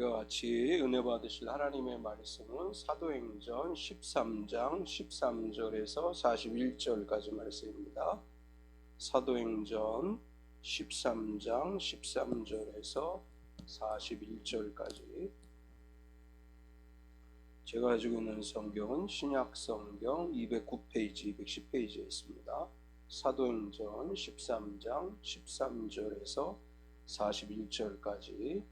우리가 같이 은혜 받으실 하나님의 말씀은 사도행전 13장 13절에서 41절까지 말씀입니다. 사도행전 13장 13절에서 41절까지. 제가 가지고 있는 성경은 신약성경 209페이지, 210페이지에 있습니다. 사도행전 13장 13절에서 41절까지.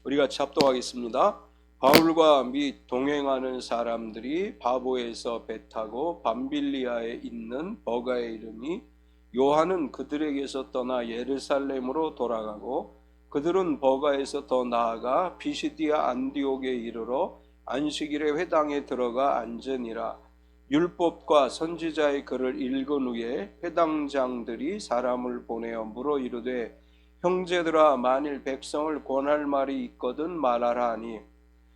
우리가 합독하겠습니다. 바울과 및 동행하는 사람들이 바보에서 배 타고 밤빌리아에 있는 버가에 이르니 요한은 그들에게서 떠나 예루살렘으로 돌아가고 그들은 버가에서 더 나아가 비시디아 안디옥에 이르러 안식일에 회당에 들어가 앉으니라. 율법과 선지자의 글을 읽은 후에 회당장들이 사람을 보내어 물어 이르되 형제들아, 만일 백성을 권할 말이 있거든 말하라 하니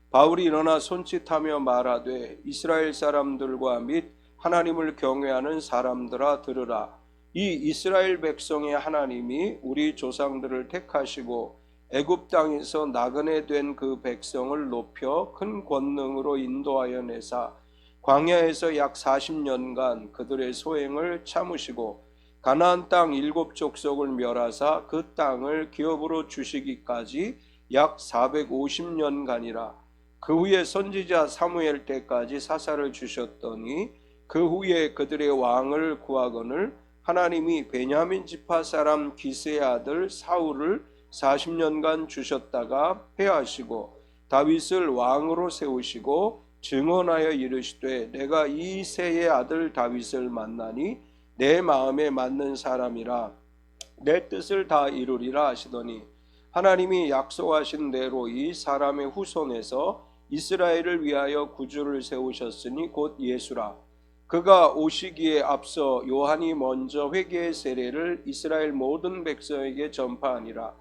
바울이 일어나 손짓하며 말하되 이스라엘 사람들과 및 하나님을 경외하는 사람들아 들으라. 이 이스라엘 백성의 하나님이 우리 조상들을 택하시고 애굽 땅에서 나그네 된 그 백성을 높여 큰 권능으로 인도하여 내사 광야에서 약 40년간 그들의 소행을 참으시고 가나안 땅 7족속을 멸하사 그 땅을 기업으로 주시기까지 약 450년간이라. 그 후에 선지자 사무엘 때까지 사사를 주셨더니 그 후에 그들의 왕을 구하거늘 하나님이 베냐민 지파 사람 기스의 아들 사울을 40년간 주셨다가 패하시고 다윗을 왕으로 세우시고 증언하여 이르시되 내가 이 세의 아들 다윗을 만나니 내 마음에 맞는 사람이라 내 뜻을 다 이루리라 하시더니 하나님이 약속하신 대로 이 사람의 후손에서 이스라엘을 위하여 구주를 세우셨으니 곧 예수라. 그가 오시기에 앞서 요한이 먼저 회개의 세례를 이스라엘 모든 백성에게 전파하니라.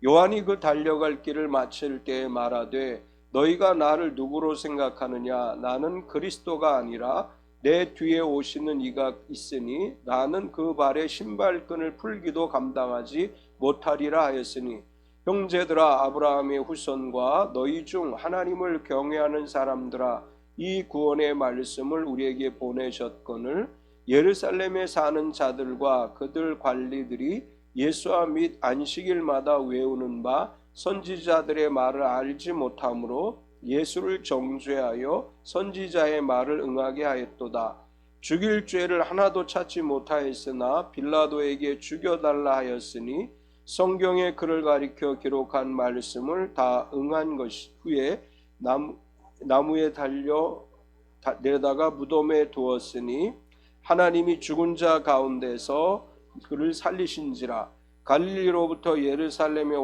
요한이 그 달려갈 길을 마칠 때에 말하되 너희가 나를 누구로 생각하느냐? 나는 그리스도가 아니라 내 뒤에 오시는 이가 있으니 나는 그 발의 신발끈을 풀기도 감당하지 못하리라 하였으니 형제들아, 아브라함의 후손과 너희 중 하나님을 경외하는 사람들아, 이 구원의 말씀을 우리에게 보내셨거늘 예루살렘에 사는 자들과 그들 관리들이 예수와 및 안식일마다 외우는 바 선지자들의 말을 알지 못하므로 예수를 정죄하여 선지자의 말을 응하게 하였도다. 죽일 죄를 하나도 찾지 못하였으나 빌라도에게 죽여달라 하였으니 성경에 그를 가리켜 기록한 말씀을 다 응한 것 후에 나무에 달려 내다가 무덤에 두었으니 하나님이 죽은 자 가운데서 그를 살리신지라. 갈릴리로부터 예루살렘에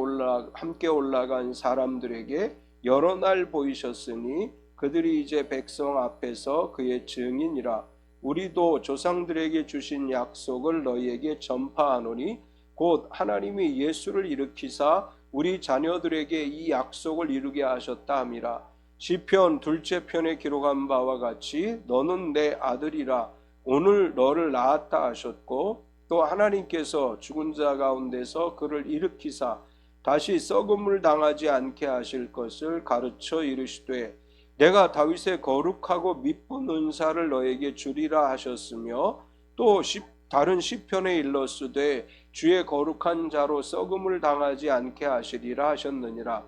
함께 올라간 사람들에게 여러 날 보이셨으니 그들이 이제 백성 앞에서 그의 증인이라. 우리도 조상들에게 주신 약속을 너희에게 전파하노니 곧 하나님이 예수를 일으키사 우리 자녀들에게 이 약속을 이루게 하셨다 함이라. 시편 둘째 편에 기록한 바와 같이 너는 내 아들이라 오늘 너를 낳았다 하셨고 또 하나님께서 죽은 자 가운데서 그를 일으키사 다시 썩음을 당하지 않게 하실 것을 가르쳐 이르시되 내가 다윗의 거룩하고 미쁜 은사를 너에게 주리라 하셨으며 또 다른 시편에 일렀으되 주의 거룩한 자로 썩음을 당하지 않게 하시리라 하셨느니라.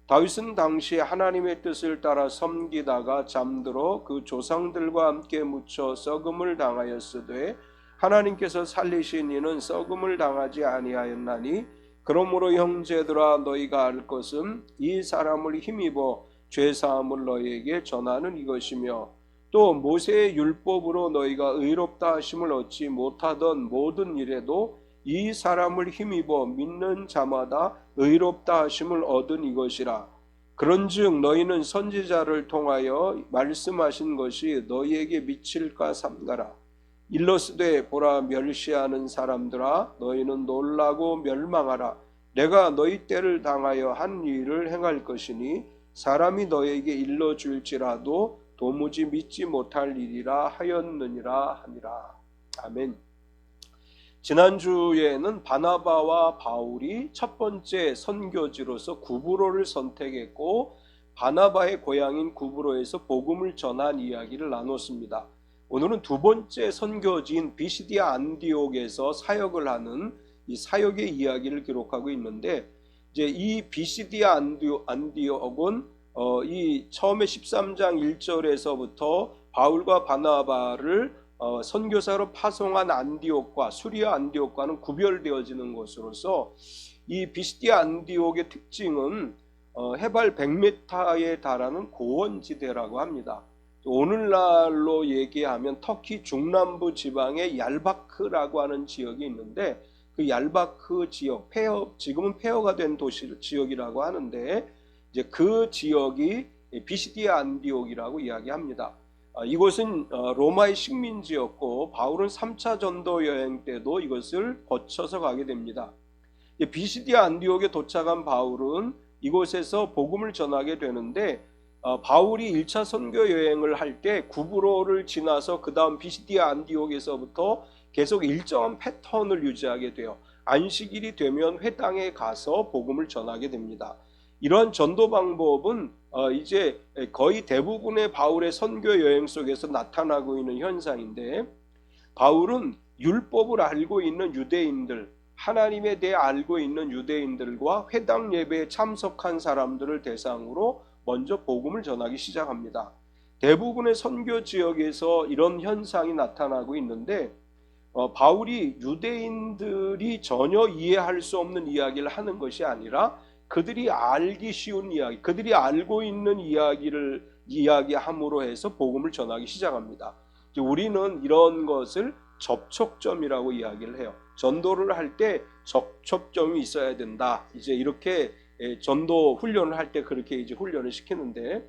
다윗은 당시 하나님의 뜻을 따라 섬기다가 잠들어 그 조상들과 함께 묻혀 썩음을 당하였으되 하나님께서 살리신 이는 썩음을 당하지 아니하였나니 그러므로 형제들아 너희가 알 것은 이 사람을 힘입어 죄사함을 너희에게 전하는 이것이며 또 모세의 율법으로 너희가 의롭다 하심을 얻지 못하던 모든 일에도 이 사람을 힘입어 믿는 자마다 의롭다 하심을 얻은 이것이라. 그런즉 너희는 선지자를 통하여 말씀하신 것이 너희에게 미칠까 삼가라. 일러스되 보라 멸시하는 사람들아 너희는 놀라고 멸망하라. 내가 너희 때를 당하여 한 일을 행할 것이니 사람이 너희에게 일러줄지라도 도무지 믿지 못할 일이라 하였느니라 하니라. 아멘. 지난주에는 바나바와 바울이 첫 번째 선교지로서 구브로를 선택했고 바나바의 고향인 구브로에서 복음을 전한 이야기를 나눴습니다. 오늘은 두 번째 선교지인 비시디아 안디옥에서 사역을 하는 이 사역의 이야기를 기록하고 있는데, 이제 이 비시디아 안디옥은 이 처음에 13장 1절에서부터 바울과 바나바를 선교사로 파송한 안디옥과 수리아 안디옥과는 구별되어지는 것으로서 이 비시디아 안디옥의 특징은 해발 100m에 달하는 고원지대라고 합니다. 오늘날로 얘기하면 터키 중남부 지방의 얄바크라고 하는 지역이 있는데, 그 얄바크 지역, 지금은 폐허가 된 지역이라고 하는데, 이제 그 지역이 비시디아 안디옥이라고 이야기합니다. 이곳은 로마의 식민지였고 바울은 3차 전도 여행 때도 이것을 거쳐서 가게 됩니다. 비시디아 안디옥에 도착한 바울은 이곳에서 복음을 전하게 되는데, 바울이 1차 선교 여행을 할 때 구브로를 지나서 그 다음 비시디아 안디옥에서부터 계속 일정한 패턴을 유지하게 돼요. 안식일이 되면 회당에 가서 복음을 전하게 됩니다. 이러한 전도 방법은 이제 거의 대부분의 바울의 선교 여행 속에서 나타나고 있는 현상인데, 바울은 율법을 알고 있는 유대인들, 하나님에 대해 알고 있는 유대인들과 회당 예배에 참석한 사람들을 대상으로 먼저 복음을 전하기 시작합니다. 대부분의 선교 지역에서 이런 현상이 나타나고 있는데, 바울이 유대인들이 전혀 이해할 수 없는 이야기를 하는 것이 아니라 그들이 알기 쉬운 이야기, 그들이 알고 있는 이야기를 이야기함으로 해서 복음을 전하기 시작합니다. 우리는 이런 것을 접촉점이라고 이야기를 해요. 전도를 할 때 접촉점이 있어야 된다. 이제 이렇게 전도 훈련을 할 때 그렇게 이제 훈련을 시키는데,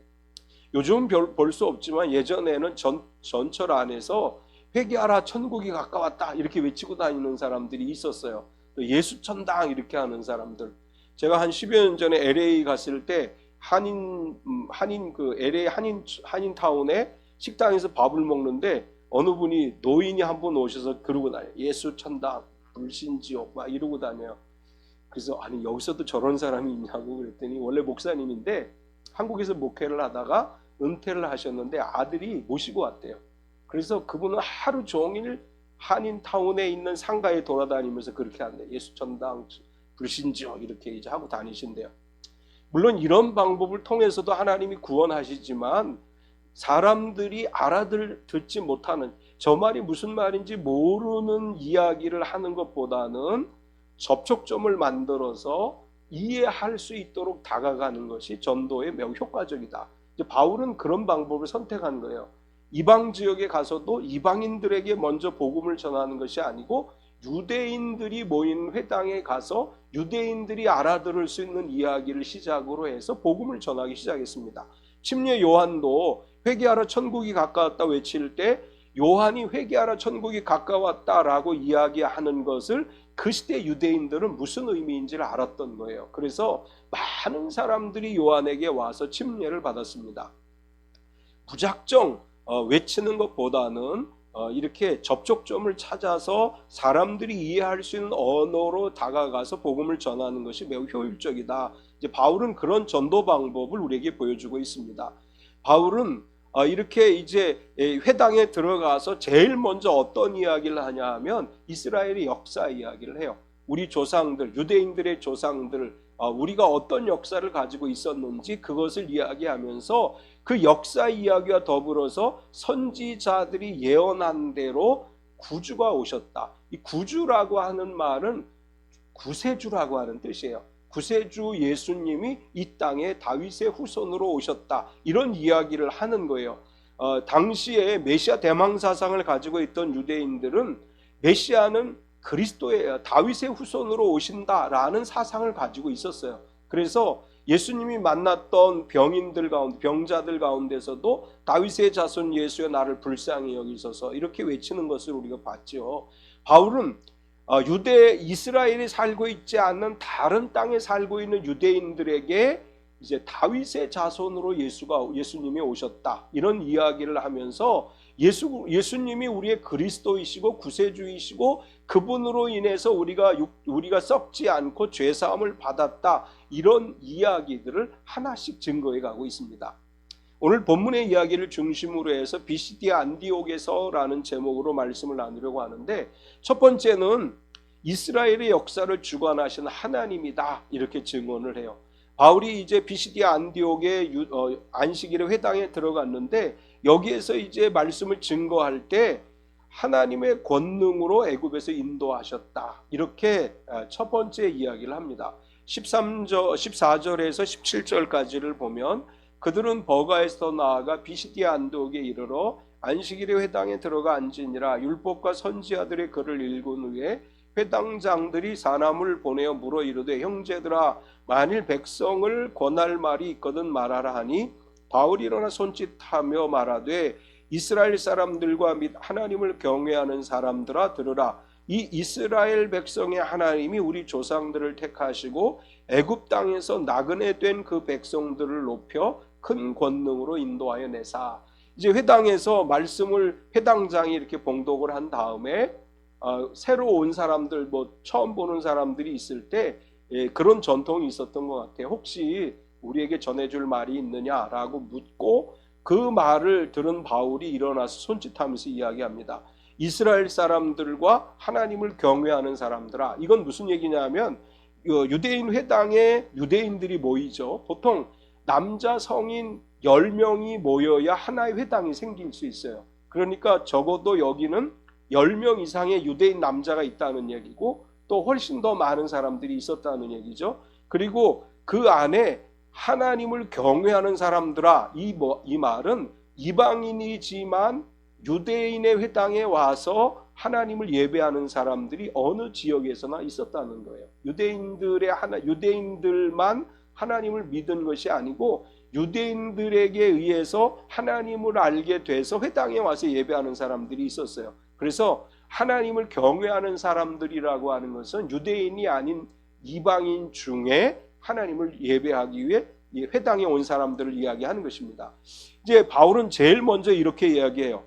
요즘은 볼 수 없지만 예전에는 전철 안에서 회개하라 천국이 가까웠다 이렇게 외치고 다니는 사람들이 있었어요. 또 예수천당 이렇게 하는 사람들. 제가 한 10여 년 전에 LA 갔을 때 LA 한인 타운에 식당에서 밥을 먹는데 어느 분이 노인이 한 분 오셔서 그러고 다녀요. 예수천당, 불신지옥 막 이러고 다녀요. 그래서 아니 여기서도 저런 사람이 있냐고 그랬더니 원래 목사님인데 한국에서 목회를 하다가 은퇴를 하셨는데 아들이 모시고 왔대요. 그래서 그분은 하루 종일 한인타운에 있는 상가에 돌아다니면서 그렇게 한대요. 예수천당, 불신지옥 이렇게 이제 하고 다니신대요. 물론 이런 방법을 통해서도 하나님이 구원하시지만 사람들이 알아듣지 못하는, 저 말이 무슨 말인지 모르는 이야기를 하는 것보다는 접촉점을 만들어서 이해할 수 있도록 다가가는 것이 전도에 매우 효과적이다. 이제 바울은 그런 방법을 선택한 거예요. 이방 지역에 가서도 이방인들에게 먼저 복음을 전하는 것이 아니고 유대인들이 모인 회당에 가서 유대인들이 알아들을 수 있는 이야기를 시작으로 해서 복음을 전하기 시작했습니다. 침례 요한도 회개하라 천국이 가까웠다 외칠 때 요한이 회개하라 천국이 가까웠다라고 이야기하는 것을 그 시대 유대인들은 무슨 의미인지를 알았던 거예요. 그래서 많은 사람들이 요한에게 와서 침례를 받았습니다. 무작정 외치는 것보다는 이렇게 접촉점을 찾아서 사람들이 이해할 수 있는 언어로 다가가서 복음을 전하는 것이 매우 효율적이다. 이제 바울은 그런 전도 방법을 우리에게 보여주고 있습니다. 바울은 이렇게 이제 회당에 들어가서 제일 먼저 어떤 이야기를 하냐 하면 이스라엘의 역사 이야기를 해요. 우리 조상들, 유대인들의 조상들, 우리가 어떤 역사를 가지고 있었는지 그것을 이야기하면서 그 역사 이야기와 더불어서 선지자들이 예언한 대로 구주가 오셨다. 이 구주라고 하는 말은 구세주라고 하는 뜻이에요. 구세주 예수님이 이 땅에 다윗의 후손으로 오셨다. 이런 이야기를 하는 거예요. 당시에 메시아 대망 사상을 가지고 있던 유대인들은 메시아는 그리스도의 다윗의 후손으로 오신다라는 사상을 가지고 있었어요. 그래서 예수님이 만났던 병자들 가운데서도 다윗의 자손 예수여 나를 불쌍히 여기소서 이렇게 외치는 것을 우리가 봤죠. 바울은 이스라엘이 살고 있지 않는 다른 땅에 살고 있는 유대인들에게 이제 다윗의 자손으로 예수님이 오셨다. 이런 이야기를 하면서 예수님이 우리의 그리스도이시고 구세주이시고 그분으로 인해서 우리가 썩지 않고 죄 사함을 받았다. 이런 이야기들을 하나씩 증거해 가고 있습니다. 오늘 본문의 이야기를 중심으로 해서 비시디아 안디옥에서라는 제목으로 말씀을 나누려고 하는데, 첫 번째는 이스라엘의 역사를 주관하신 하나님이다, 이렇게 증언을 해요. 바울이 이제 비시디아 안디옥의 안식일의 회당에 들어갔는데, 여기에서 이제 말씀을 증거할 때 하나님의 권능으로 애굽에서 인도하셨다, 이렇게 첫 번째 이야기를 합니다. 14절에서 17절까지를 보면, 그들은 버가에서 나아가 비시디아 안디옥에 이르러 안식일의 회당에 들어가 앉으니라. 율법과 선지자들의 글을 읽은 후에 회당장들이 사람을 보내어 물어 이르되, 형제들아, 만일 백성을 권할 말이 있거든 말하라 하니, 바울이 일어나 손짓하며 말하되, 이스라엘 사람들과 및 하나님을 경외하는 사람들아 들으라. 이 이스라엘 백성의 하나님이 우리 조상들을 택하시고 애굽 땅에서 나그네 된 그 백성들을 높여 큰 권능으로 인도하여 내사. 이제 회당에서 말씀을 회당장이 이렇게 봉독을 한 다음에 새로 온 사람들, 처음 보는 사람들이 있을 때 그런 전통이 있었던 것 같아요. 혹시 우리에게 전해줄 말이 있느냐라고 묻고, 그 말을 들은 바울이 일어나서 손짓하면서 이야기합니다. 이스라엘 사람들과 하나님을 경외하는 사람들아. 이건 무슨 얘기냐면, 유대인 회당에 유대인들이 모이죠. 보통 남자 성인 10명이 모여야 하나의 회당이 생길 수 있어요. 그러니까 적어도 여기는 10명 이상의 유대인 남자가 있다는 얘기고, 또 훨씬 더 많은 사람들이 있었다는 얘기죠. 그리고 그 안에 하나님을 경외하는 사람들아, 이 말은 이방인이지만 유대인의 회당에 와서 하나님을 예배하는 사람들이 어느 지역에서나 있었다는 거예요. 유대인들만 하나님을 믿은 것이 아니고, 유대인들에게 의해서 하나님을 알게 돼서 회당에 와서 예배하는 사람들이 있었어요. 그래서 하나님을 경외하는 사람들이라고 하는 것은 유대인이 아닌 이방인 중에 하나님을 예배하기 위해 회당에 온 사람들을 이야기하는 것입니다. 이제 바울은 제일 먼저 이렇게 이야기해요.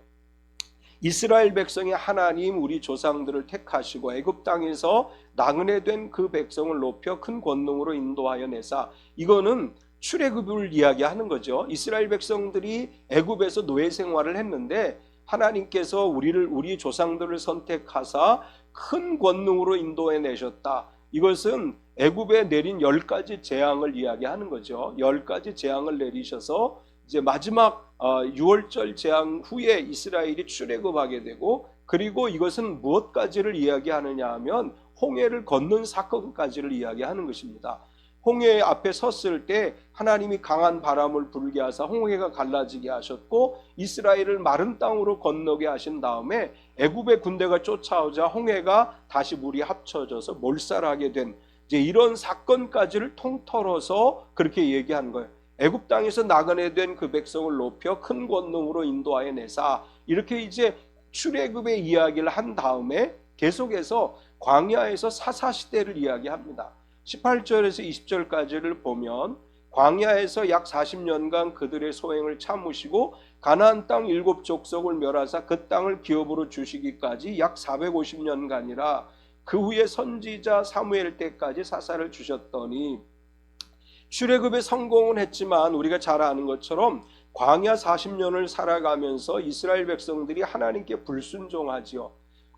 이스라엘 백성의 하나님, 우리 조상들을 택하시고 애굽 땅에서 나그네 된 그 백성을 높여 큰 권능으로 인도하여 내사. 이거는 출애굽을 이야기하는 거죠. 이스라엘 백성들이 애굽에서 노예 생활을 했는데, 하나님께서 우리 조상들을 선택하사 큰 권능으로 인도해 내셨다. 이것은 애굽에 내린 10가지 재앙을 이야기하는 거죠. 10가지 재앙을 내리셔서 이제 마지막 6월절 재앙 후에 이스라엘이 출애굽하게 되고, 그리고 이것은 무엇까지를 이야기하느냐 하면 홍해를 건넌 사건까지를 이야기하는 것입니다. 홍해 앞에 섰을 때 하나님이 강한 바람을 불게 하사 홍해가 갈라지게 하셨고, 이스라엘을 마른 땅으로 건너게 하신 다음에 애굽의 군대가 쫓아오자 홍해가 다시 물이 합쳐져서 몰살하게 된 이제 이런 사건까지를 통틀어서 그렇게 얘기하는 거예요. 애굽 땅에서 나그네 된 그 백성을 높여 큰 권능으로 인도하여 내사. 이렇게 이제 출애굽의 이야기를 한 다음에 계속해서 광야에서 사사시대를 이야기합니다. 18절에서 20절까지를 보면, 광야에서 약 40년간 그들의 소행을 참으시고 가나안 땅 7족속을 멸하사 그 땅을 기업으로 주시기까지 약 450년간이라. 그 후에 선지자 사무엘 때까지 사사를 주셨더니, 출애굽에 성공은 했지만 우리가 잘 아는 것처럼 광야 40년을 살아가면서 이스라엘 백성들이 하나님께 불순종하지요.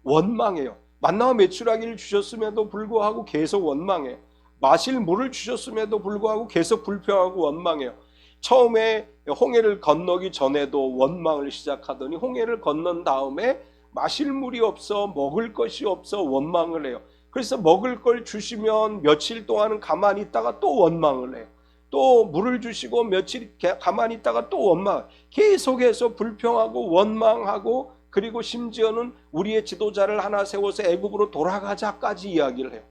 원망해요. 만나와 메추라기를 주셨음에도 불구하고 계속 원망해요. 마실 물을 주셨음에도 불구하고 계속 불평하고 원망해요. 처음에 홍해를 건너기 전에도 원망을 시작하더니 홍해를 건넌 다음에 마실 물이 없어, 먹을 것이 없어 원망을 해요. 그래서 먹을 걸 주시면 며칠 동안은 가만히 있다가 또 원망을 해요. 또 물을 주시고 며칠 가만히 있다가 또 원망, 계속해서 불평하고 원망하고, 그리고 심지어는 우리의 지도자를 하나 세워서 애굽으로 돌아가자까지 이야기를 해요.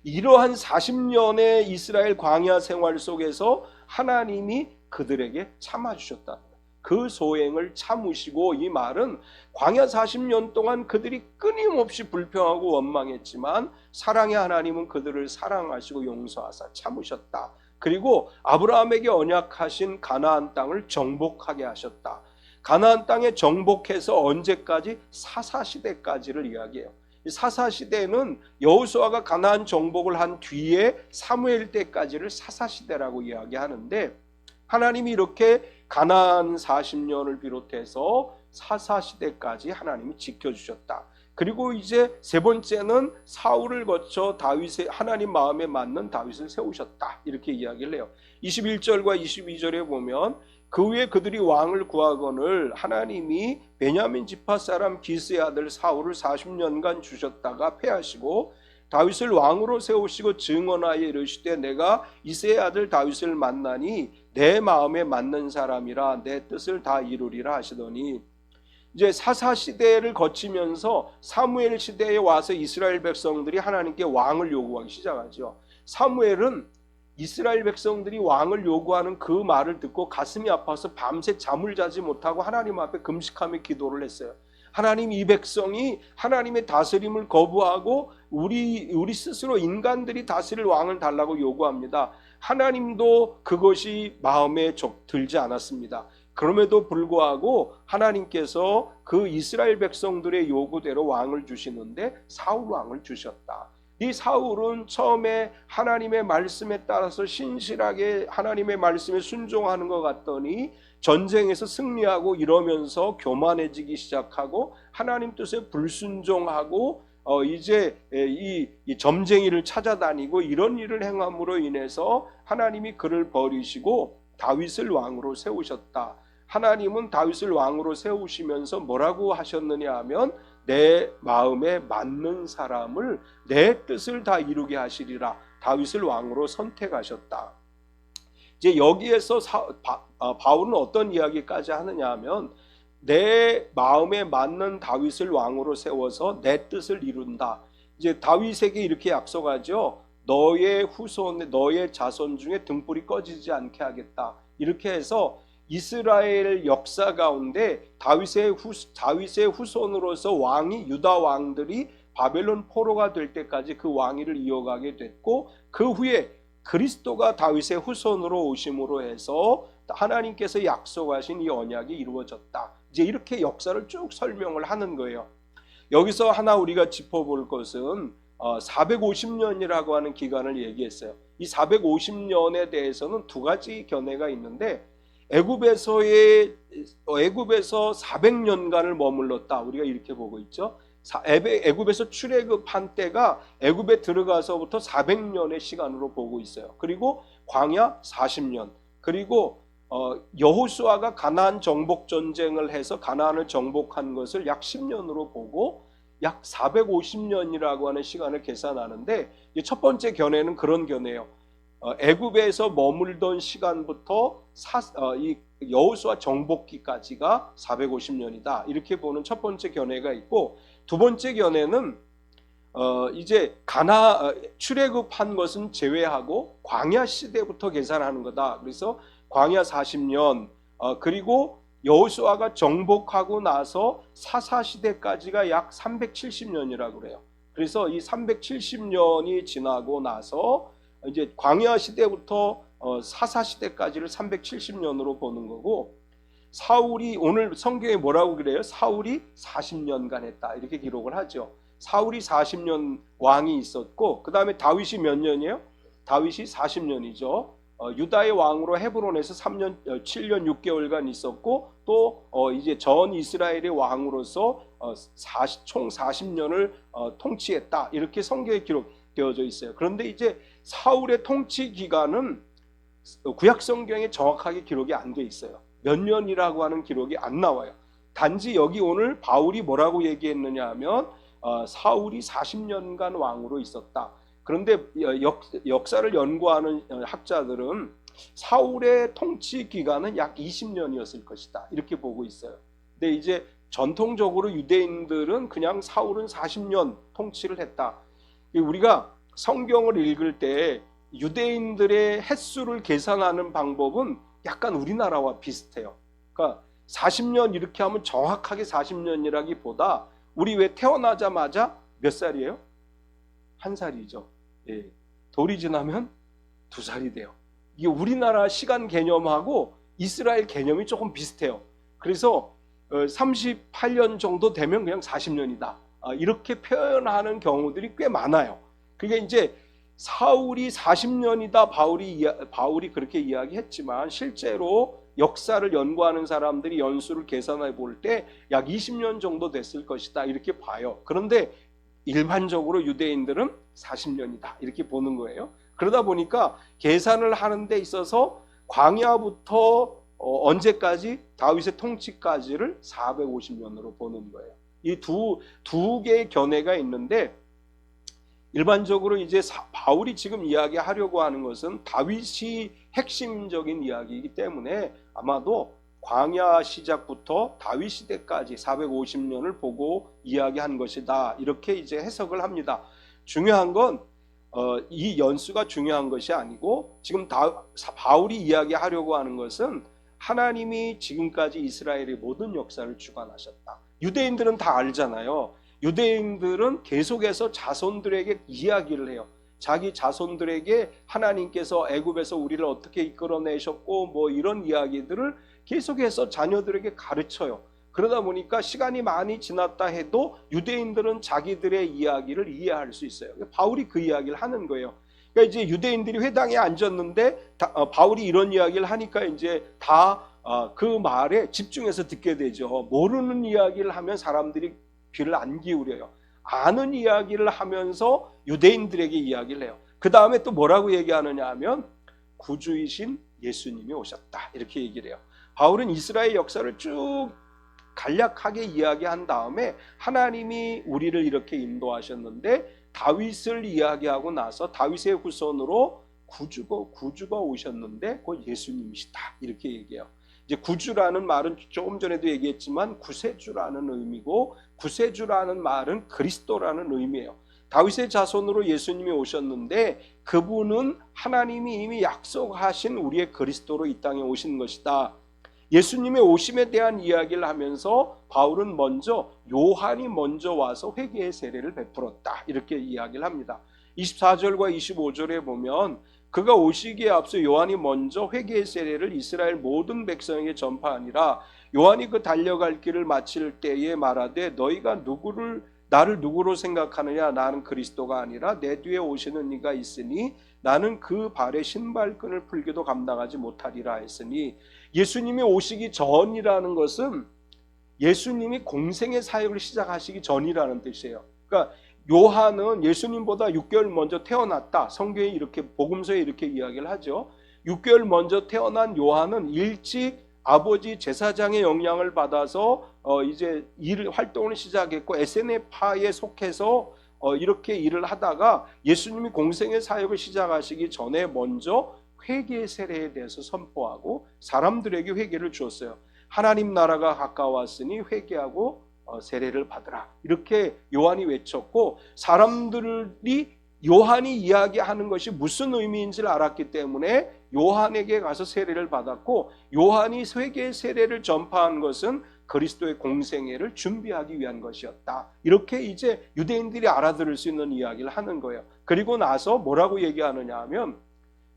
이러한 40년의 이스라엘 광야 생활 속에서 하나님이 그들에게 참아주셨다. 그 소행을 참으시고, 이 말은 광야 40년 동안 그들이 끊임없이 불평하고 원망했지만 사랑의 하나님은 그들을 사랑하시고 용서하사 참으셨다. 그리고 아브라함에게 언약하신 가나안 땅을 정복하게 하셨다. 가나안 땅에 정복해서 언제까지? 사사시대까지를 이야기해요. 사사시대는 여호수아가 가나안 정복을 한 뒤에 사무엘 때까지를 사사시대라고 이야기하는데, 하나님이 이렇게 가나안 40년을 비롯해서 사사시대까지 하나님이 지켜주셨다. 그리고 이제 세 번째는 사울을 거쳐 다윗의 하나님 마음에 맞는 다윗을 세우셨다, 이렇게 이야기를 해요. 21절과 22절에 보면 그 후에 그들이 왕을 구하거늘 하나님이 베냐민 지파 사람 기스의 아들 사울을 40년간 주셨다가 패하시고 다윗을 왕으로 세우시고 증언하여 이르시되 내가 이새의 아들 다윗을 만나니 내 마음에 맞는 사람이라 내 뜻을 다 이루리라 하시더니, 이제 사사시대를 거치면서 사무엘 시대에 와서 이스라엘 백성들이 하나님께 왕을 요구하기 시작하죠. 사무엘은 이스라엘 백성들이 왕을 요구하는 그 말을 듣고 가슴이 아파서 밤새 잠을 자지 못하고 하나님 앞에 금식하며 기도를 했어요. 하나님, 이 백성이 하나님의 다스림을 거부하고 우리 스스로 인간들이 다스릴 왕을 달라고 요구합니다. 하나님도 그것이 마음에 들지 않았습니다. 그럼에도 불구하고 하나님께서 그 이스라엘 백성들의 요구대로 왕을 주시는데 사울 왕을 주셨다. 이 사울은 처음에 하나님의 말씀에 따라서 신실하게 하나님의 말씀에 순종하는 것 같더니 전쟁에서 승리하고 이러면서 교만해지기 시작하고 하나님 뜻에 불순종하고 이제 이 점쟁이를 찾아다니고 이런 일을 행함으로 인해서 하나님이 그를 버리시고 다윗을 왕으로 세우셨다. 하나님은 다윗을 왕으로 세우시면서 뭐라고 하셨느냐 하면 내 마음에 맞는 사람을 내 뜻을 다 이루게 하시리라. 다윗을 왕으로 선택하셨다. 이제 여기에서 바울은 어떤 이야기까지 하느냐 하면 내 마음에 맞는 다윗을 왕으로 세워서 내 뜻을 이룬다. 이제 다윗에게 이렇게 약속하죠. 너의 후손, 너의 자손 중에 등불이 꺼지지 않게 하겠다. 이렇게 해서 이스라엘 역사 가운데 다윗의 후손으로서 왕이 유다 왕들이 바벨론 포로가 될 때까지 그 왕위를 이어가게 됐고, 그 후에 그리스도가 다윗의 후손으로 오심으로 해서 하나님께서 약속하신 이 언약이 이루어졌다. 이제 이렇게 역사를 쭉 설명을 하는 거예요. 여기서 하나 우리가 짚어볼 것은 450년이라고 하는 기간을 얘기했어요. 이 450년에 대해서는 두 가지 견해가 있는데, 애굽에서 400년간을 머물렀다, 우리가 이렇게 보고 있죠. 애굽에서 출애굽한 때가 애굽에 들어가서부터 400년의 시간으로 보고 있어요. 그리고 광야 40년, 그리고 여호수아가 가나안 정복 전쟁을 해서 가나안을 정복한 것을 약 10년으로 보고 약 450년이라고 하는 시간을 계산하는데, 첫 번째 견해는 그런 견해예요. 애굽에서 머물던 시간부터 이 여호수아 정복기까지가 450년이다, 이렇게 보는 첫 번째 견해가 있고, 두 번째 견해는 이제 출애굽한 것은 제외하고 광야 시대부터 계산하는 거다. 그래서 광야 40년, 그리고 여호수아가 정복하고 나서 사사시대까지가 약 370년이라고 그래요. 그래서 이 370년이 지나고 나서 이제 광야 시대부터 사사시대까지를 370년으로 보는 거고, 사울이 오늘 성경에 뭐라고 그래요? 사울이 40년간 했다, 이렇게 기록을 하죠. 사울이 40년 왕이 있었고, 그 다음에 다윗이 몇 년이에요? 다윗이 40년이죠. 유다의 왕으로 헤브론에서 7년 6개월간 있었고, 또 이제 전 이스라엘의 왕으로서 총 40년을 통치했다, 이렇게 성경에 기록되어져 있어요. 그런데 이제 사울의 통치 기간은 구약 성경에 정확하게 기록이 안 돼 있어요. 몇 년이라고 하는 기록이 안 나와요. 단지 여기 오늘 바울이 뭐라고 얘기했느냐 하면 사울이 40년간 왕으로 있었다. 그런데 역사를 연구하는 학자들은 사울의 통치 기간은 약 20년이었을 것이다, 이렇게 보고 있어요. 근데 이제 전통적으로 유대인들은 그냥 사울은 40년 통치를 했다. 우리가 성경을 읽을 때 유대인들의 횟수를 계산하는 방법은 약간 우리나라와 비슷해요. 그러니까 40년 이렇게 하면 정확하게 40년이라기보다 우리 왜 태어나자마자 몇 살이에요? 1살이죠. 예. 돌이 지나면 2살이 돼요. 이게 우리나라 시간 개념하고 이스라엘 개념이 조금 비슷해요. 그래서 38년 정도 되면 그냥 40년이다. 이렇게 표현하는 경우들이 꽤 많아요. 그게 이제 사울이 40년이다 바울이 그렇게 이야기했지만 실제로 역사를 연구하는 사람들이 연수를 계산해 볼 때 약 20년 정도 됐을 것이다 이렇게 봐요. 그런데 일반적으로 유대인들은 40년이다 이렇게 보는 거예요. 그러다 보니까 계산을 하는 데 있어서 광야부터 언제까지 다윗의 통치까지를 450년으로 보는 거예요. 이 두 개의 견해가 있는데 일반적으로 이제 바울이 지금 이야기하려고 하는 것은 다윗이 핵심적인 이야기이기 때문에 아마도 광야 시작부터 다윗 시대까지 450년을 보고 이야기한 것이다. 이렇게 이제 해석을 합니다. 중요한 건 이 연수가 중요한 것이 아니고 지금 바울이 이야기하려고 하는 것은 하나님이 지금까지 이스라엘의 모든 역사를 주관하셨다. 유대인들은 다 알잖아요. 유대인들은 계속해서 자손들에게 이야기를 해요. 자기 자손들에게 하나님께서 애굽에서 우리를 어떻게 이끌어내셨고 뭐 이런 이야기들을 계속해서 자녀들에게 가르쳐요. 그러다 보니까 시간이 많이 지났다 해도 유대인들은 자기들의 이야기를 이해할 수 있어요. 바울이 그 이야기를 하는 거예요. 그러니까 이제 유대인들이 회당에 앉았는데 바울이 이런 이야기를 하니까 이제 다 그 말에 집중해서 듣게 되죠. 모르는 이야기를 하면 사람들이 귀를 안 기울여요. 아는 이야기를 하면서 유대인들에게 이야기를 해요. 그 다음에 또 뭐라고 얘기하느냐 하면 구주이신 예수님이 오셨다 이렇게 얘기를 해요. 바울은 이스라엘 역사를 쭉 간략하게 이야기한 다음에 하나님이 우리를 이렇게 인도하셨는데 다윗을 이야기하고 나서 다윗의 후손으로 구주가 오셨는데 곧 예수님이시다 이렇게 얘기해요. 이제 구주라는 말은 조금 전에도 얘기했지만 구세주라는 의미고 구세주라는 말은 그리스도라는 의미예요. 다윗의 자손으로 예수님이 오셨는데 그분은 하나님이 이미 약속하신 우리의 그리스도로 이 땅에 오신 것이다. 예수님의 오심에 대한 이야기를 하면서 바울은 요한이 먼저 와서 회개의 세례를 베풀었다 이렇게 이야기를 합니다. 24절과 25절에 보면 그가 오시기에 앞서 요한이 먼저 회개의 세례를 이스라엘 모든 백성에게 전파하니라. 요한이 그 달려갈 길을 마칠 때에 말하되 너희가 나를 누구로 생각하느냐. 나는 그리스도가 아니라 내 뒤에 오시는 이가 있으니 나는 그 발의 신발끈을 풀기도 감당하지 못하리라 했으니 예수님이 오시기 전이라는 것은 예수님이 공생의 사역을 시작하시기 전이라는 뜻이에요. 그러니까 요한은 예수님보다 6개월 먼저 태어났다. 성경에 이렇게 복음서에 이렇게 이야기를 하죠. 6개월 먼저 태어난 요한은 일찍 아버지 제사장의 영향을 받아서 이제 활동을 시작했고 SNF파에 속해서 이렇게 일을 하다가 예수님이 공생의 사역을 시작하시기 전에 먼저 회개의 세례에 대해서 선포하고 사람들에게 회개를 주었어요. 하나님 나라가 가까웠으니 회개하고 세례를 받으라 이렇게 요한이 외쳤고 사람들이 요한이 이야기하는 것이 무슨 의미인지를 알았기 때문에 요한에게 가서 세례를 받았고 요한이 회개의 세례를 전파한 것은 그리스도의 공생애를 준비하기 위한 것이었다. 이렇게 이제 유대인들이 알아들을 수 있는 이야기를 하는 거예요. 그리고 나서 뭐라고 얘기하느냐 하면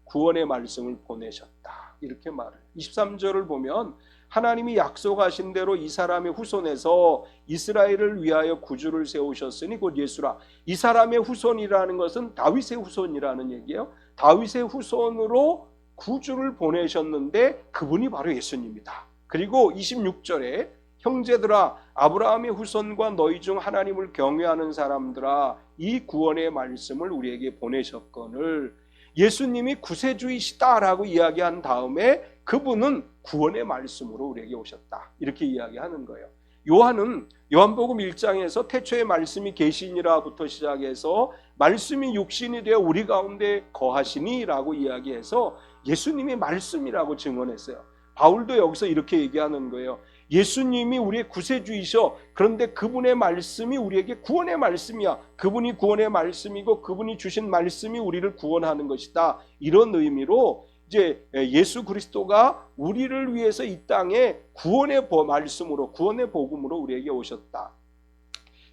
구원의 말씀을 보내셨다 이렇게 말을. 23절을 보면 하나님이 약속하신 대로 이 사람의 후손에서 이스라엘을 위하여 구주를 세우셨으니 곧 예수라. 이 사람의 후손이라는 것은 다윗의 후손이라는 얘기예요. 다윗의 후손으로 구주를 보내셨는데 그분이 바로 예수님이다. 그리고 26절에 형제들아 아브라함의 후손과 너희 중 하나님을 경외하는 사람들아 이 구원의 말씀을 우리에게 보내셨거늘. 예수님이 구세주이시다라고 이야기한 다음에 그분은 구원의 말씀으로 우리에게 오셨다 이렇게 이야기하는 거예요. 요한은 요한복음 1장에서 태초에 말씀이 계시니라부터 시작해서 말씀이 육신이 되어 우리 가운데 거하시니라고 이야기해서 예수님이 말씀이라고 증언했어요. 바울도 여기서 이렇게 얘기하는 거예요. 예수님이 우리의 구세주이셔. 그런데 그분의 말씀이 우리에게 구원의 말씀이야. 그분이 구원의 말씀이고 그분이 주신 말씀이 우리를 구원하는 것이다. 이런 의미로 이제 예수 그리스도가 우리를 위해서 이 땅에 구원의 말씀으로 구원의 복음으로 우리에게 오셨다.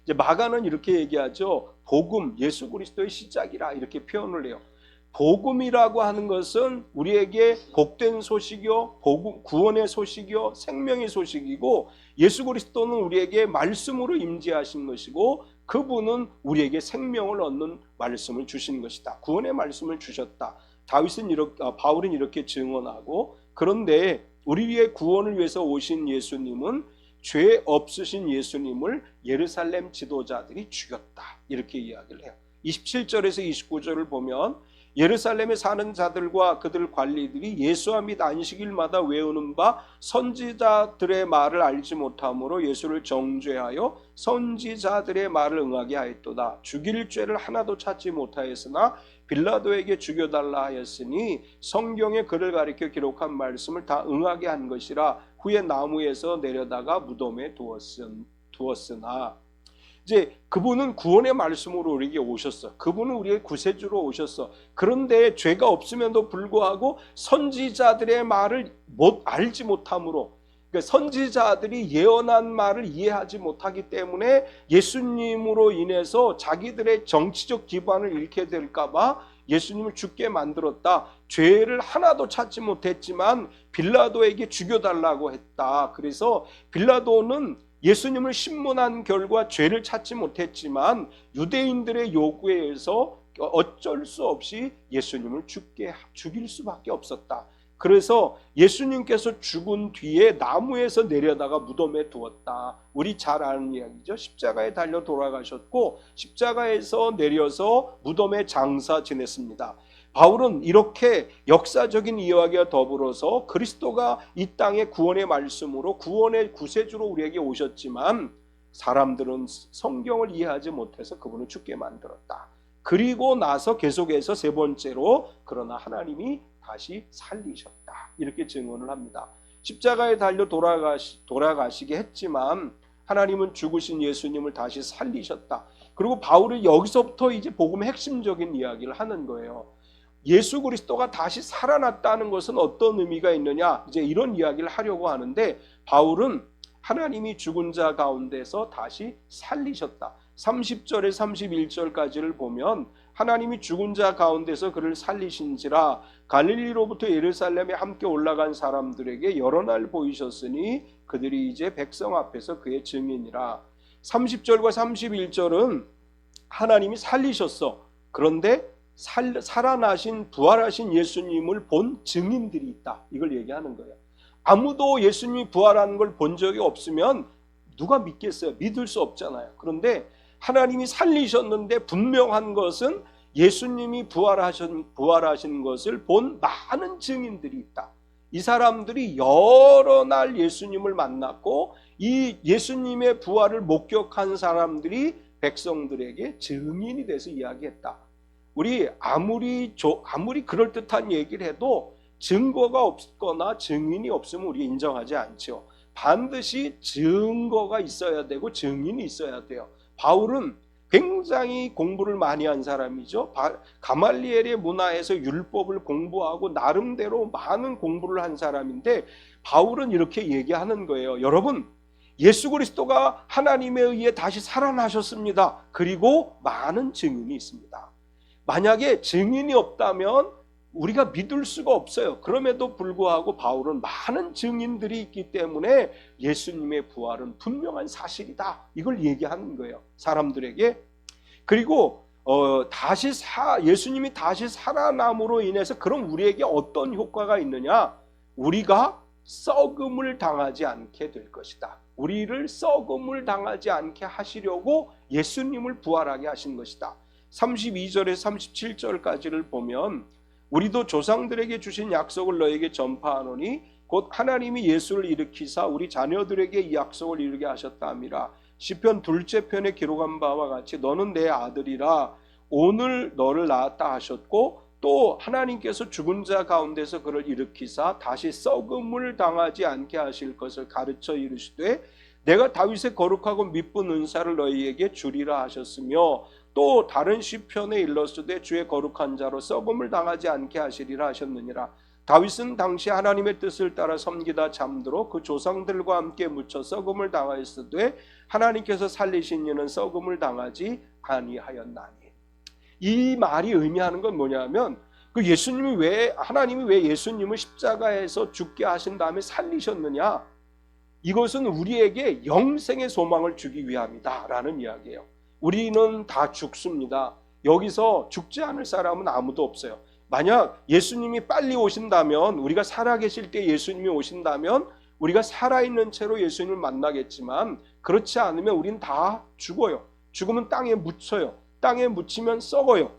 이제 마가는 이렇게 얘기하죠. 복음 예수 그리스도의 시작이라 이렇게 표현을 해요. 복음이라고 하는 것은 우리에게 복된 소식이요, 복음, 구원의 소식이요, 생명의 소식이고, 예수 그리스도는 우리에게 말씀으로 임재하신 것이고, 그분은 우리에게 생명을 얻는 말씀을 주신 것이다. 구원의 말씀을 주셨다. 바울은 이렇게 증언하고, 그런데 우리의 구원을 위해서 오신 예수님은 죄 없으신 예수님을 예루살렘 지도자들이 죽였다. 이렇게 이야기를 해요. 27절에서 29절을 보면 예루살렘에 사는 자들과 그들 관리들이 예수와 및 안식일마다 외우는 바 선지자들의 말을 알지 못함으로 예수를 정죄하여 선지자들의 말을 응하게 하였도다. 죽일 죄를 하나도 찾지 못하였으나 빌라도에게 죽여달라 하였으니 성경에 그를 가리켜 기록한 말씀을 다 응하게 한 것이라. 후에 나무에서 내려다가 무덤에 두었으나. 이제 그분은 구원의 말씀으로 우리에게 오셨어. 그분은 우리의 구세주로 오셨어. 그런데 죄가 없음에도 불구하고 선지자들의 말을 알지 못함으로, 그러니까 선지자들이 예언한 말을 이해하지 못하기 때문에 예수님으로 인해서 자기들의 정치적 기반을 잃게 될까 봐 예수님을 죽게 만들었다. 죄를 하나도 찾지 못했지만 빌라도에게 죽여달라고 했다. 그래서 빌라도는 예수님을 신문한 결과 죄를 찾지 못했지만 유대인들의 요구에 의해서 어쩔 수 없이 예수님을 죽일 수밖에 없었다. 그래서 예수님께서 죽은 뒤에 나무에서 내려다가 무덤에 두었다. 우리 잘 아는 이야기죠. 십자가에 달려 돌아가셨고 십자가에서 내려서 무덤에 장사 지냈습니다. 바울은 이렇게 역사적인 이야기와 더불어서 그리스도가 이 땅의 구원의 말씀으로 구원의 구세주로 우리에게 오셨지만 사람들은 성경을 이해하지 못해서 그분을 죽게 만들었다. 그리고 나서 계속해서 세 번째로 그러나 하나님이 다시 살리셨다. 이렇게 증언을 합니다. 십자가에 달려 돌아가시게 했지만 하나님은 죽으신 예수님을 다시 살리셨다. 그리고 바울은 여기서부터 이제 복음의 핵심적인 이야기를 하는 거예요. 예수 그리스도가 다시 살아났다는 것은 어떤 의미가 있느냐, 이제 이런 이야기를 하려고 하는데 바울은 하나님이 죽은 자 가운데서 다시 살리셨다. 30절에 31절까지를 보면 하나님이 죽은 자 가운데서 그를 살리신지라 갈릴리로부터 예루살렘에 함께 올라간 사람들에게 여러 날 보이셨으니 그들이 이제 백성 앞에서 그의 증인이라. 30절과 31절은 하나님이 살리셨어. 그런데 살아나신 부활하신 예수님을 본 증인들이 있다. 이걸 얘기하는 거예요. 아무도 예수님이 부활하는 걸 본 적이 없으면 누가 믿겠어요? 믿을 수 없잖아요. 그런데 하나님이 살리셨는데 분명한 것은 예수님이 부활하신 것을 본 많은 증인들이 있다. 이 사람들이 여러 날 예수님을 만났고 이 예수님의 부활을 목격한 사람들이 백성들에게 증인이 돼서 이야기했다. 우리 아무리 그럴듯한 얘기를 해도 증거가 없거나 증인이 없으면 우리 인정하지 않죠. 반드시 증거가 있어야 되고 증인이 있어야 돼요. 바울은 굉장히 공부를 많이 한 사람이죠. 가말리엘의 문화에서 율법을 공부하고 나름대로 많은 공부를 한 사람인데 바울은 이렇게 얘기하는 거예요. 여러분, 예수 그리스도가 하나님에 의해 다시 살아나셨습니다. 그리고 많은 증인이 있습니다. 만약에 증인이 없다면 우리가 믿을 수가 없어요. 그럼에도 불구하고 바울은 많은 증인들이 있기 때문에 예수님의 부활은 분명한 사실이다. 이걸 얘기하는 거예요. 사람들에게. 그리고 예수님이 다시 살아남으로 인해서 그럼 우리에게 어떤 효과가 있느냐? 우리가 썩음을 당하지 않게 될 것이다. 우리를 썩음을 당하지 않게 하시려고 예수님을 부활하게 하신 것이다. 32절에서 37절까지를 보면 우리도 조상들에게 주신 약속을 너에게 전파하노니 곧 하나님이 예수를 일으키사 우리 자녀들에게 이 약속을 이루게 하셨다미라. 시편 2째 편에 기록한 바와 같이 너는 내 아들이라 오늘 너를 낳았다 하셨고 또 하나님께서 죽은 자 가운데서 그를 일으키사 다시 썩음을 당하지 않게 하실 것을 가르쳐 이르시되 내가 다윗의 거룩하고 미쁜 은사를 너희에게 주리라 하셨으며 또 다른 시편에 일렀으되 주의 거룩한 자로 썩음을 당하지 않게 하시리라 하셨느니라. 다윗은 당시 하나님의 뜻을 따라 섬기다 잠들어 그 조상들과 함께 묻혀 썩음을 당하였으되 하나님께서 살리신 이는 썩음을 당하지 아니하였나니. 이 말이 의미하는 건 뭐냐면 그 하나님이 왜 예수님을 십자가에서 죽게 하신 다음에 살리셨느냐? 이것은 우리에게 영생의 소망을 주기 위함이다라는 이야기예요. 우리는 다 죽습니다. 여기서 죽지 않을 사람은 아무도 없어요. 만약 예수님이 빨리 오신다면, 우리가 살아계실 때 예수님이 오신다면 우리가 살아있는 채로 예수님을 만나겠지만, 그렇지 않으면 우린 다 죽어요. 죽으면 땅에 묻혀요. 땅에 묻히면 썩어요.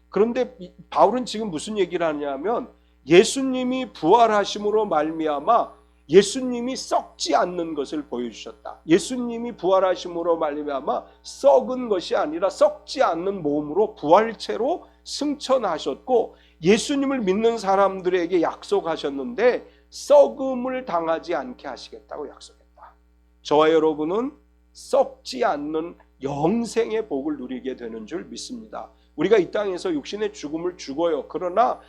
그런데 바울은 지금 무슨 얘기를 하냐면, 예수님이 부활하심으로 말미암아 예수님이 썩지 않는 것을 보여주셨다. 예수님이 부활하심으로 말미암아 썩은 것이 아니라 썩지 않는 몸으로 부활체로 승천하셨고, 예수님을 믿는 사람들에게 약속하셨는데 썩음을 당하지 않게 하시겠다고 약속했다. 저와 여러분은 썩지 않는 영생의 복을 누리게 되는 줄 믿습니다. 우리가 이 땅에서 육신의 죽음을 죽어요. 그러나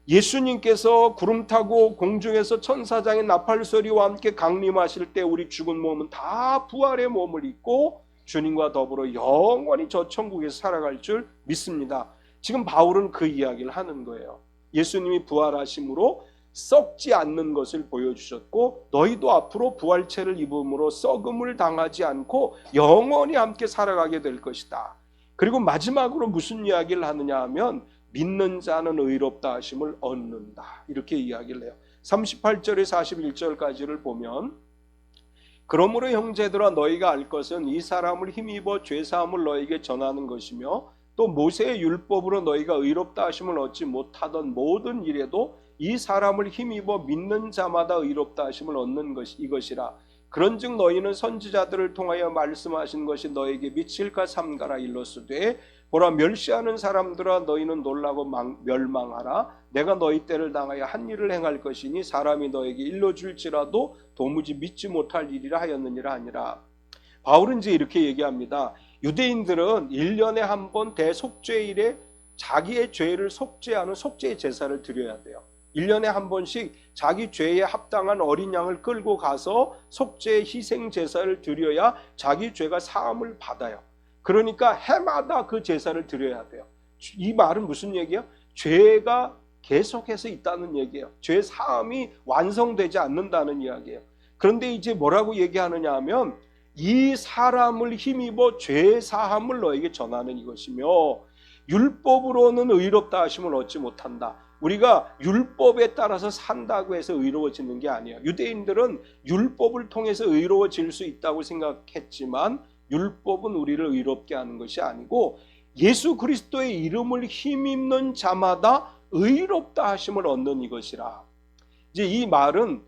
예수님께서 구름 타고 공중에서 천사장의 나팔 소리와 함께 강림하실 때 우리 죽은 몸은 다 부활의 몸을 입고 주님과 더불어 영원히 저 천국에서 살아갈 줄 믿습니다. 지금 바울은 그 이야기를 하는 거예요. 예수님이 부활하심으로 썩지 않는 것을 보여주셨고, 너희도 앞으로 부활체를 입음으로 썩음을 당하지 않고 영원히 함께 살아가게 될 것이다. 그리고 마지막으로 무슨 이야기를 하느냐 하면, 믿는 자는 의롭다 하심을 얻는다, 이렇게 이야기를 해요. 38절에서 41절까지를 보면, 그러므로 형제들아 너희가 알 것은 이 사람을 힘입어 죄사함을 너희에게 전하는 것이며, 또 모세의 율법으로 너희가 의롭다 하심을 얻지 못하던 모든 일에도 이 사람을 힘입어 믿는 자마다 의롭다 하심을 얻는 것이 이것이라. 그런즉 너희는 선지자들을 통하여 말씀하신 것이 너에게 미칠까 삼가라 일러스되, 보라 멸시하는 사람들아 너희는 놀라고 멸망하라. 내가 너희 때를 당하여 한 일을 행할 것이니 사람이 너에게 일러줄지라도 도무지 믿지 못할 일이라 하였느니라 하니라. 바울은 이제 이렇게 얘기합니다. 유대인들은 1년에 한 번 대속죄일에 자기의 죄를 속죄하는 속죄의 제사를 드려야 돼요. 1년에 한 번씩 자기 죄에 합당한 어린 양을 끌고 가서 속죄의 희생 제사를 드려야 자기 죄가 사함을 받아요. 그러니까 해마다 그 제사를 드려야 돼요. 이 말은 무슨 얘기예요? 죄가 계속해서 있다는 얘기예요. 죄 사함이 완성되지 않는다는 이야기예요. 그런데 이제 뭐라고 얘기하느냐 하면, 이 사람을 힘입어 죄 사함을 너에게 전하는 이것이며, 율법으로는 의롭다 하심을 얻지 못한다. 우리가 율법에 따라서 산다고 해서 의로워지는 게 아니에요. 유대인들은 율법을 통해서 의로워질 수 있다고 생각했지만, 율법은 우리를 의롭게 하는 것이 아니고 예수 그리스도의 이름을 힘입는 자마다 의롭다 하심을 얻는 이것이라. 이제 이 말은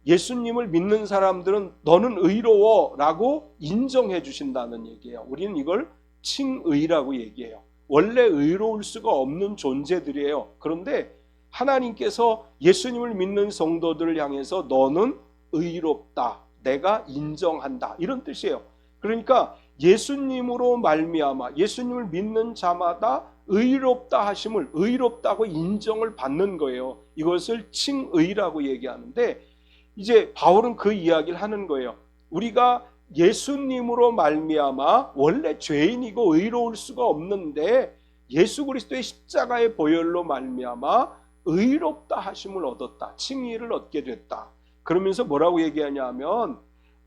예수님을 믿는 사람들은 너는 의로워라고 인정해 주신다는 얘기예요. 우리는 이걸 칭의라고 얘기해요. 원래 의로울 수가 없는 존재들이에요. 그런데 하나님께서 예수님을 믿는 성도들을 향해서 너는 의롭다, 내가 인정한다, 이런 뜻이에요. 그러니까 예수님으로 말미암아 예수님을 믿는 자마다 의롭다 하심을, 의롭다고 인정을 받는 거예요. 이것을 칭의라고 얘기하는데, 이제 바울은 그 이야기를 하는 거예요. 우리가 예수님으로 말미암아 원래 죄인이고 의로울 수가 없는데 예수 그리스도의 십자가의 보혈로 말미암아 의롭다 하심을 얻었다, 칭의를 얻게 됐다. 그러면서 뭐라고 얘기하냐면,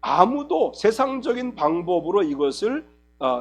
아무도 세상적인 방법으로 이것을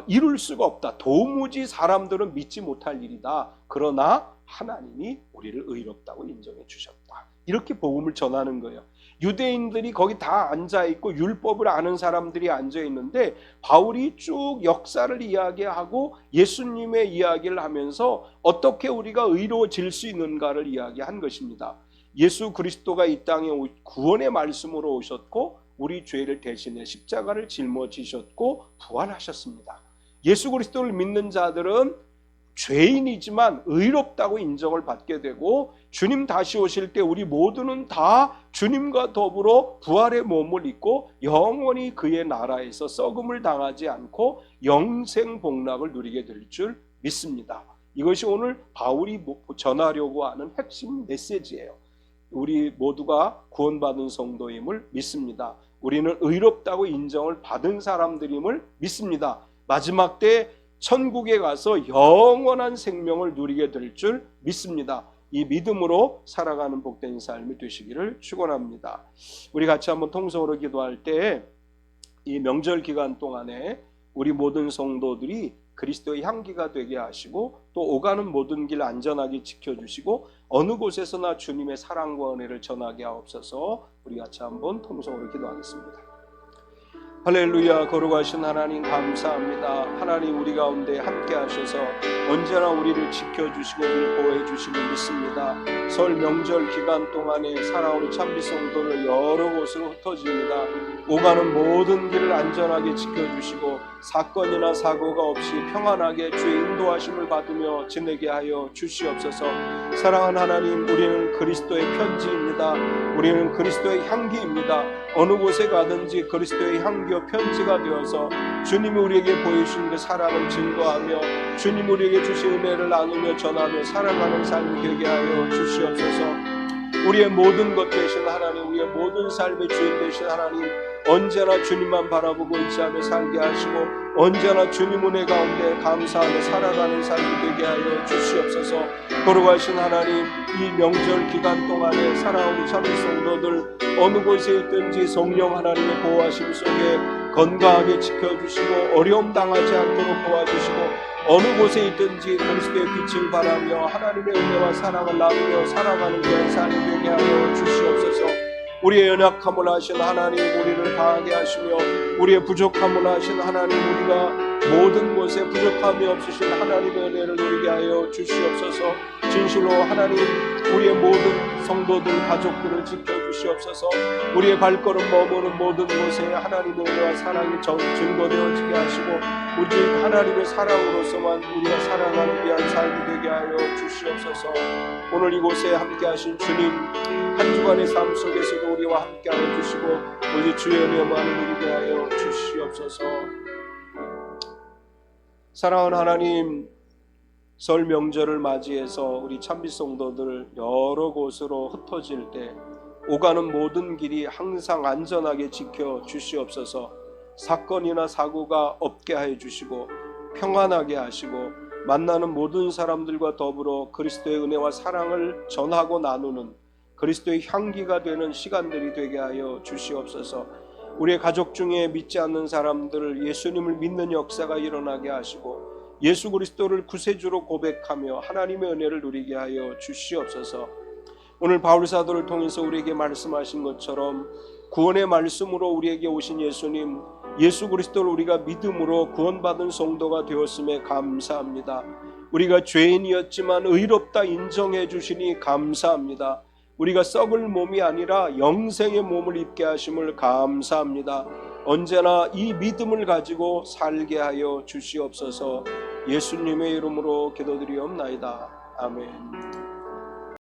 이룰 수가 없다. 도무지 사람들은 믿지 못할 일이다. 그러나 하나님이 우리를 의롭다고 인정해 주셨다. 이렇게 복음을 전하는 거예요. 유대인들이 거기 다 앉아있고 율법을 아는 사람들이 앉아있는데, 바울이 쭉 역사를 이야기하고 예수님의 이야기를 하면서 어떻게 우리가 의로워질 수 있는가를 이야기한 것입니다. 예수 그리스도가 이 땅에 구원의 말씀으로 오셨고 우리 죄를 대신해 십자가를 짊어지셨고 부활하셨습니다. 예수 그리스도를 믿는 자들은 죄인이지만 의롭다고 인정을 받게 되고, 주님 다시 오실 때 우리 모두는 다 주님과 더불어 부활의 몸을 입고 영원히 그의 나라에서 썩음을 당하지 않고 영생 복락을 누리게 될 줄 믿습니다. 이것이 오늘 바울이 전하려고 하는 핵심 메시지예요. 우리 모두가 구원받은 성도임을 믿습니다. 우리는 의롭다고 인정을 받은 사람들임을 믿습니다. 마지막 때 천국에 가서 영원한 생명을 누리게 될 줄 믿습니다. 이 믿음으로 살아가는 복된 삶이 되시기를 축원합니다. 우리 같이 한번 통성으로 기도할 때 이 명절 기간 동안에 우리 모든 성도들이 그리스도의 향기가 되게 하시고 또 오가는 모든 길 안전하게 지켜주시고 어느 곳에서나 주님의 사랑과 은혜를 전하게 하옵소서. 우리 같이 한번 통성으로 기도하겠습니다. 할렐루야. 거룩하신 하나님 감사합니다. 하나님 우리 가운데 함께 하셔서 언제나 우리를 지켜주시고 우리를 보호해 주심을 믿습니다. 설 명절 기간 동안에 살아오는 참비 성도를 여러 곳으로 흩어집니다. 오가는 모든 길을 안전하게 지켜주시고 사건이나 사고가 없이 평안하게 주의 인도하심을 받으며 지내게 하여 주시옵소서. 사랑하는 하나님, 우리는 그리스도의 편지입니다. 우리는 그리스도의 향기입니다. 어느 곳에 가든지 그리스도의 향기와 편지가 되어서 주님이 우리에게 보여주신 그 사랑을 증거하며 주님 우리에게 주신 은혜를 나누며 전하며 살아가는 삶이 되게 하여 주시옵소서. 우리의 모든 것 되신 하나님, 우리의 모든 삶의 주인 되신 하나님, 언제나 주님만 바라보고 의지하며 살게 하시고 언제나 주님 은혜 가운데 감사하며 살아가는 삶이 되게 하여 주시옵소서. 거룩하신 하나님, 이 명절 기간 동안에 살아온 참된 성도들 어느 곳에 있든지 성령 하나님의 보호하심 속에 건강하게 지켜주시고 어려움 당하지 않도록 도와주시고 어느 곳에 있든지 그리스도의 빛을 바라며 하나님의 은혜와 사랑을 나누며 살아가는 그런 삶이 되게 하여 주시옵소서. 우리의 연약함을 아신 하나님, 우리를 강하게 하시며 우리의 부족함을 아신 하나님, 우리가 모든 곳에 부족함이 없으신 하나님의 은혜를 누리게 하여 주시옵소서. 진실로 하나님, 우리의 모든 성도들 가족들을 지켜주시옵소서. 우리의 발걸음 머무는 모든 곳에 하나님의 은혜와 사랑이 증거되어지게 하시고 우리 하나님의 사랑으로서만 우리가 살아가는 귀한 삶이 되게 하여 주시옵소서. 오늘 이곳에 함께 하신 주님, 한 주간의 삶 속에서도 우리와 함께 하여 주시고 오직 주의 은혜만을 누리게 하여 주시옵소서. 사랑하는 하나님, 설 명절을 맞이해서 우리 참빛 성도들 여러 곳으로 흩어질 때 오가는 모든 길이 항상 안전하게 지켜 주시옵소서. 사건이나 사고가 없게 해 주시고 평안하게 하시고 만나는 모든 사람들과 더불어 그리스도의 은혜와 사랑을 전하고 나누는 그리스도의 향기가 되는 시간들이 되게 하여 주시옵소서. 우리의 가족 중에 믿지 않는 사람들을 예수님을 믿는 역사가 일어나게 하시고 예수 그리스도를 구세주로 고백하며 하나님의 은혜를 누리게 하여 주시옵소서. 오늘 바울 사도를 통해서 우리에게 말씀하신 것처럼 구원의 말씀으로 우리에게 오신 예수님, 예수 그리스도를 우리가 믿음으로 구원받은 성도가 되었음에 감사합니다. 우리가 죄인이었지만 의롭다 인정해 주시니 감사합니다. 우리가 썩을 몸이 아니라 영생의 몸을 입게 하심을 감사합니다. 언제나 이 믿음을 가지고 살게 하여 주시옵소서. 예수님의 이름으로 기도드리옵나이다. 아멘.